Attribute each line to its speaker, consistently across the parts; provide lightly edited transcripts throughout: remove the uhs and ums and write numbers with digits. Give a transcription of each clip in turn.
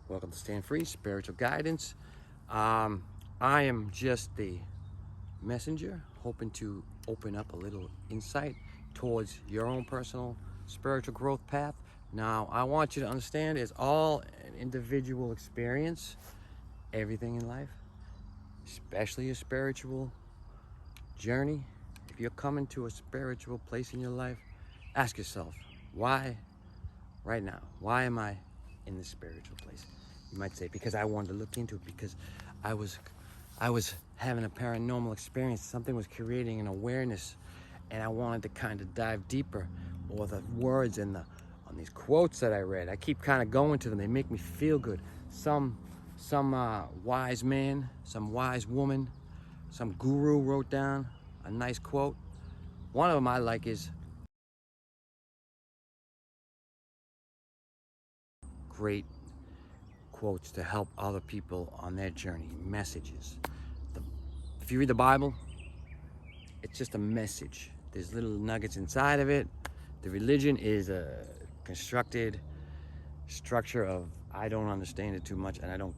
Speaker 1: Welcome to Stand Free Spiritual Guidance. I am just the messenger, hoping to open up a little insight towards your own personal spiritual growth path. Now, I want you to understand it's all an individual experience, everything in life, especially a spiritual journey. If you're coming to a spiritual place in your life, ask yourself, why right now? Why am I in this spiritual place? You might say, because I wanted to look into it, because I was having a paranormal experience. Something was creating an awareness, and I wanted to kind of dive deeper. Or the words on these quotes that I read, I keep kind of going to them. They make me feel good. Some wise man, some wise woman, some guru wrote down a nice quote. One of them I like is, great quotes to help other people on their journey, messages. If you read the Bible, it's just a message. There's little nuggets inside of it. The religion is a constructed structure of, I don't understand it too much, and I don't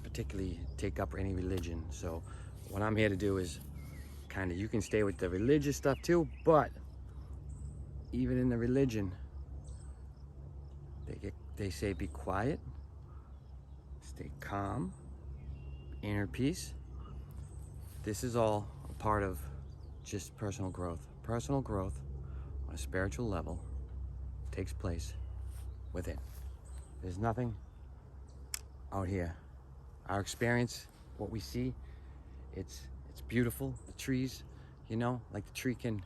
Speaker 1: particularly take up any religion. So what I'm here to do is kind of, you can stay with the religious stuff too, but even in the religion, they say be quiet, stay calm, inner peace. This is all a part of just personal growth. Personal growth on a spiritual level takes place within. There's nothing out here. Our experience, what we see, it's beautiful. The trees, like the tree can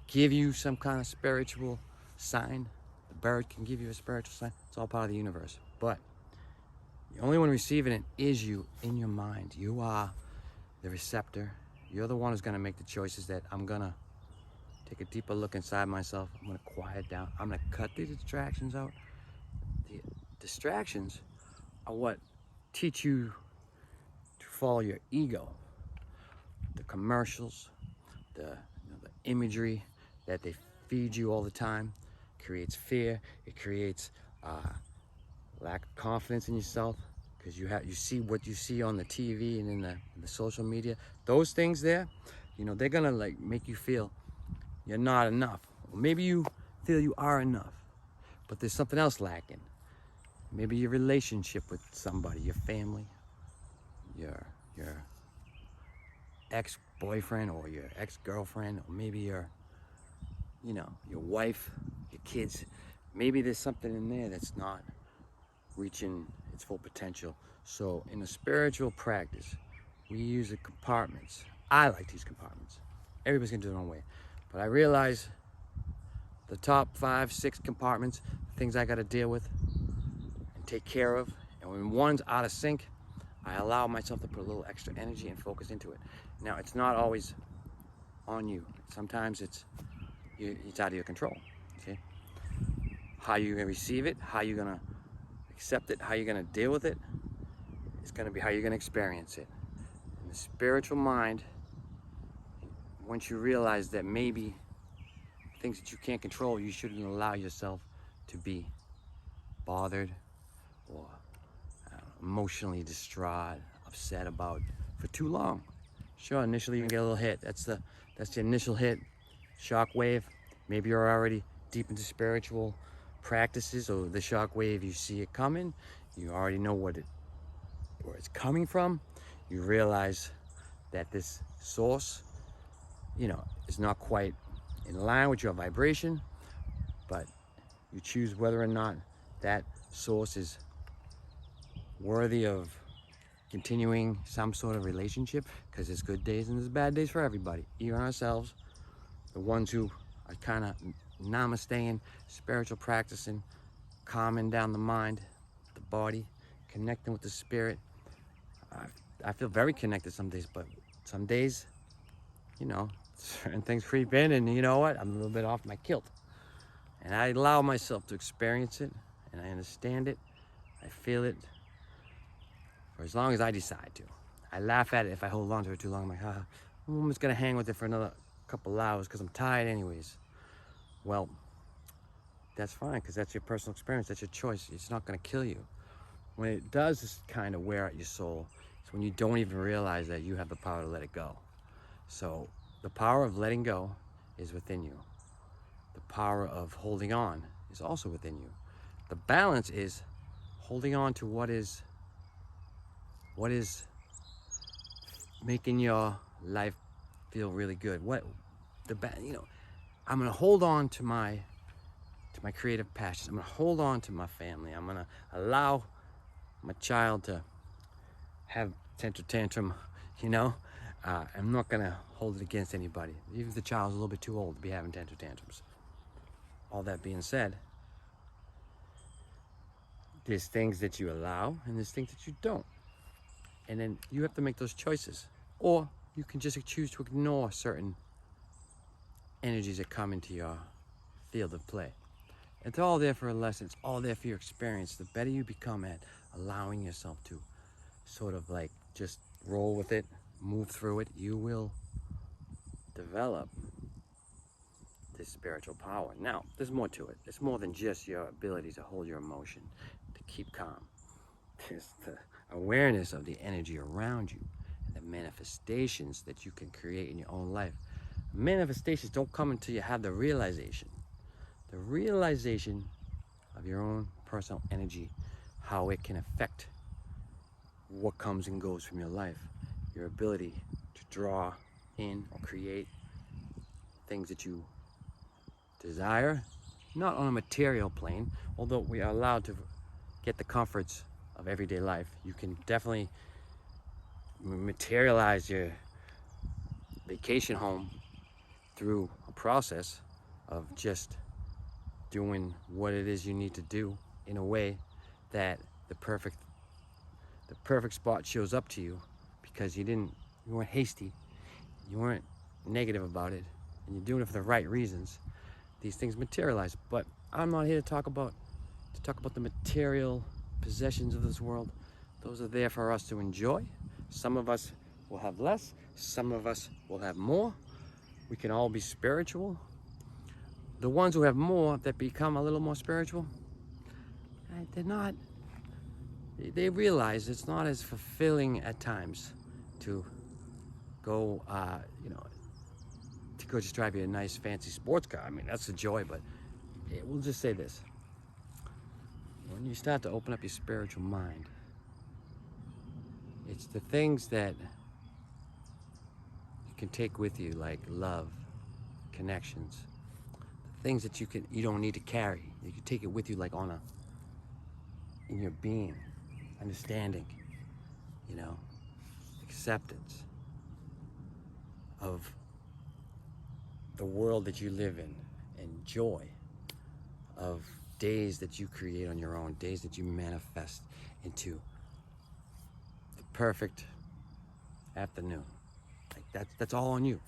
Speaker 1: give you some kind of spiritual sign. The bird can give you a spiritual sign. It's all part of the universe. But the only one receiving it is you in your mind. You are the receptor. You're the one who's going to make the choices that I'm going to take a deeper look inside myself. I'm going to quiet down. I'm going to cut the distractions out. The distractions are what teach you to follow your ego. The commercials, the imagery that they feed you all the time creates fear. It creates lack of confidence in yourself, because you see what you see on the TV and in the social media. Those things there, they're gonna like make you feel you're not enough. Or maybe you feel you are enough, but there's something else lacking. Maybe your relationship with somebody, your family, your ex-boyfriend or your ex-girlfriend, or maybe your wife, your kids. Maybe there's something in there that's not reaching its full potential. So in a spiritual practice, we use the compartments. I like these compartments. Everybody's gonna do it their own way. But I realize the top 5, 6 compartments, things I gotta deal with and take care of. And when one's out of sync, I allow myself to put a little extra energy and focus into it. Now, it's not always on you. Sometimes it's out of your control. See? How you're gonna receive it, how you're gonna accept it, how you're gonna deal with it, it's gonna be how you're gonna experience it. In the spiritual mind, once you realize that maybe things that you can't control, you shouldn't allow yourself to be bothered or emotionally distraught, upset about for too long. Sure, initially you can get a little hit. That's the initial hit, shock wave. Maybe you're already deep into spiritual practices, or the shock wave, you see it coming, you already know where it's coming from. You realize that this source, is not quite in line with your vibration, but you choose whether or not that source is worthy of continuing some sort of relationship, because there's good days and there's bad days for everybody, even ourselves, the ones who are kind of namasteing, spiritual practicing, calming down the mind, the body, connecting with the spirit. I feel very connected some days, but some days, certain things creep in, and you know what? I'm a little bit off my kilt. And I allow myself to experience it, and I understand it, I feel it, for as long as I decide to. I laugh at it if I hold on to it too long. I'm like, I'm just gonna hang with it for another couple hours because I'm tired anyways. Well, that's fine, because that's your personal experience, that's your choice. It's not gonna kill you. when it does kind of wear out your soul, it's when you don't even realize that you have the power to let it go. So the power of letting go is within you. The power of holding on is also within you. The balance is holding on to what is making your life feel really good. I'm gonna hold on to my creative passions. I'm gonna hold on to my family. I'm gonna allow my child to have tantrum, you know. I'm not gonna hold it against anybody, even if the child's a little bit too old to be having tantrums. All that being said, there's things that you allow and there's things that you don't. And then you have to make those choices. Or you can just choose to ignore certain energies that come into your field of play. It's all there for a lesson. It's all there for your experience. The better you become at allowing yourself to sort of like just roll with it, move through it, you will develop this spiritual power. Now, there's more to it. It's more than just your ability to hold your emotion, to keep calm. There's the awareness of the energy around you and the manifestations that you can create in your own life. Manifestations don't come until you have the realization of your own personal energy, how it can affect what comes and goes from your life, your ability to draw in or create things that you desire, not on a material plane, although we are allowed to get the comforts of everyday life. You can definitely materialize your vacation home through a process of just doing what it is you need to do in a way that the perfect spot shows up to you, because you weren't hasty, you weren't negative about it, and you're doing it for the right reasons. These things materialize. But I'm not here to talk about the material possessions of this world. Those are there for us to enjoy. Some of us will have less, some of us will have more. We can all be spiritual. The ones who have more, that become a little more spiritual, they realize it's not as fulfilling at times to go, to go just drive you a nice fancy sports car. I mean, that's a joy, but we'll just say this. When you start to open up your spiritual mind, it's the things that you can take with you, like love, connections, the things that you don't need to carry. You can take it with you, like in your being, understanding, acceptance of the world that you live in, and joy of days that you create on your own, days that you manifest into the perfect afternoon. Like that's all on you.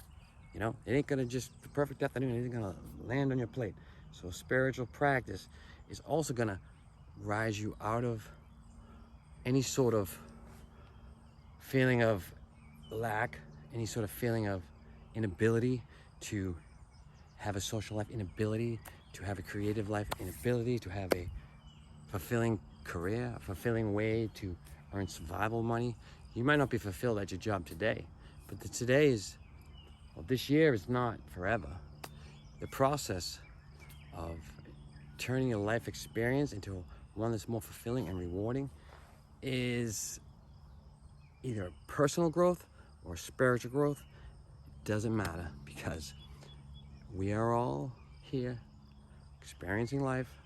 Speaker 1: It ain't gonna the perfect afternoon isn't gonna land on your plate. So spiritual practice is also gonna rise you out of any sort of feeling of lack, any sort of feeling of inability to have a social life, inability to have a creative life, inability to have a fulfilling career, a fulfilling way to earn survival money. You might not be fulfilled at your job today, but this year is not forever. The process of turning your life experience into one that's more fulfilling and rewarding is either personal growth or spiritual growth. It doesn't matter, because we are all here experiencing life,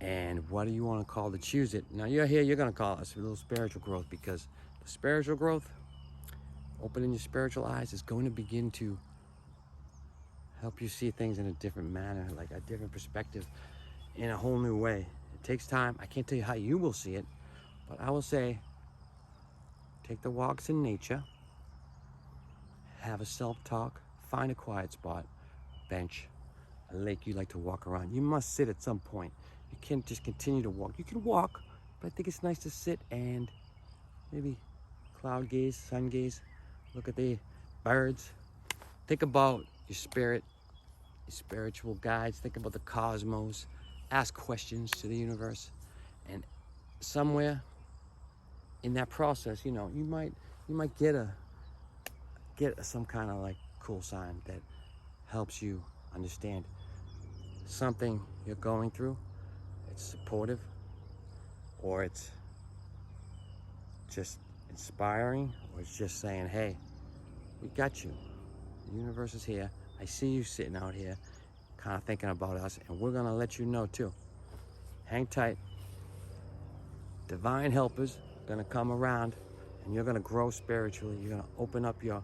Speaker 1: and what do you want to call to choose it? Now you're here, you're going to call us a little spiritual growth, because the spiritual growth, opening your spiritual eyes, is going to begin to help you see things in a different manner, like a different perspective, in a whole new way. It takes time. I can't tell you how you will see it, but I will say, take the walks in nature, have a self-talk, find a quiet spot, bench, a lake you like to walk around. You must sit at some point. You can't just continue to walk. You can walk, but I think it's nice to sit and maybe cloud gaze, sun gaze, look at the birds. Think about your spirit, your spiritual guides. Think about the cosmos. Ask questions to the universe, and somewhere in that process, you know, you might get some kind of like cool sign that helps you understand something you're going through. It's supportive, or it's just inspiring, or it's just saying, hey, we got you. The universe is here. I see you sitting out here kind of thinking about us, and we're gonna let you know too. Hang tight. Divine helpers are gonna come around, and you're gonna grow spiritually. You're gonna open up your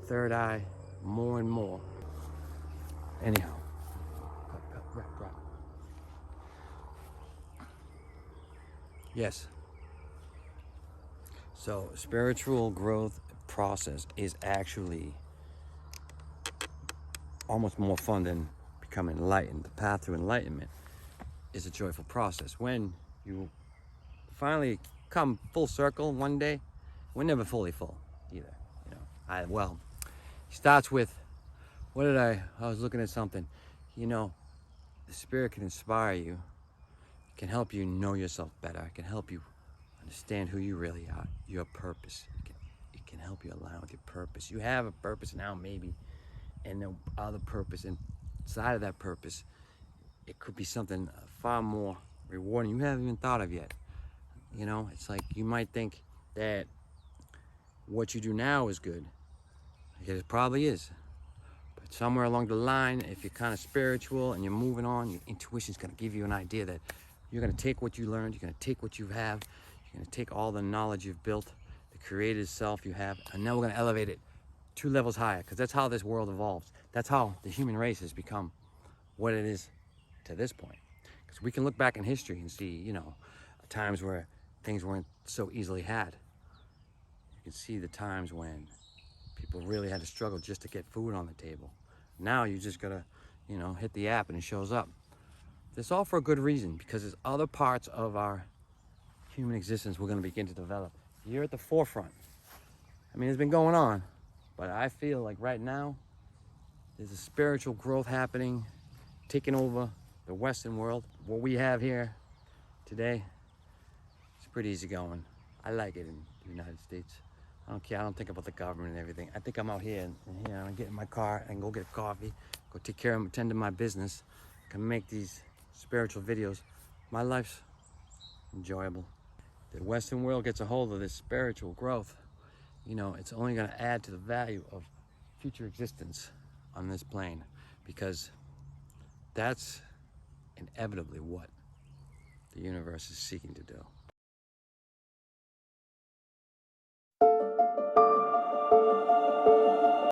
Speaker 1: third eye more and more. Anyhow, yes. So spiritual growth process is actually almost more fun than becoming enlightened. The path to enlightenment is a joyful process. When you finally come full circle one day, we're never fully full either. You know, it starts with, I was looking at something. You know, the spirit can inspire you. It can help you know yourself better. It can help you understand who you really are, your purpose. It can help you align with your purpose. You have a purpose now, maybe, and the other purpose inside of that purpose, it could be something far more rewarding you haven't even thought of yet. You know, it's like you might think that what you do now is good. It probably is. But somewhere along the line, if you're kind of spiritual and you're moving on, your intuition's going to give you an idea that you're going to take what you learned, you're going to take what you have, you're going to take all the knowledge you've built, the creative self you have, and now we're going to elevate it 2 levels higher, because that's how this world evolves. That's how the human race has become what it is to this point. Because we can look back in history and see, you know, times where things weren't so easily had. You can see the times when people really had to struggle just to get food on the table. Now you just gotta, you know, hit the app and it shows up. This all for a good reason, because there's other parts of our human existence we're gonna begin to develop. You're at the forefront. I mean, it's been going on, but I feel like right now, there's a spiritual growth happening, taking over the Western world. What we have here today, it's pretty easy going. I like it in the United States. I don't care. I don't think about the government and everything. I think I'm out here and here. I get in my car and go get coffee, go take care of, attend to my business, can make these spiritual videos. My life's enjoyable. The Western world gets a hold of this spiritual growth, you know, it's only going to add to the value of future existence on this plane, because that's inevitably what the universe is seeking to do.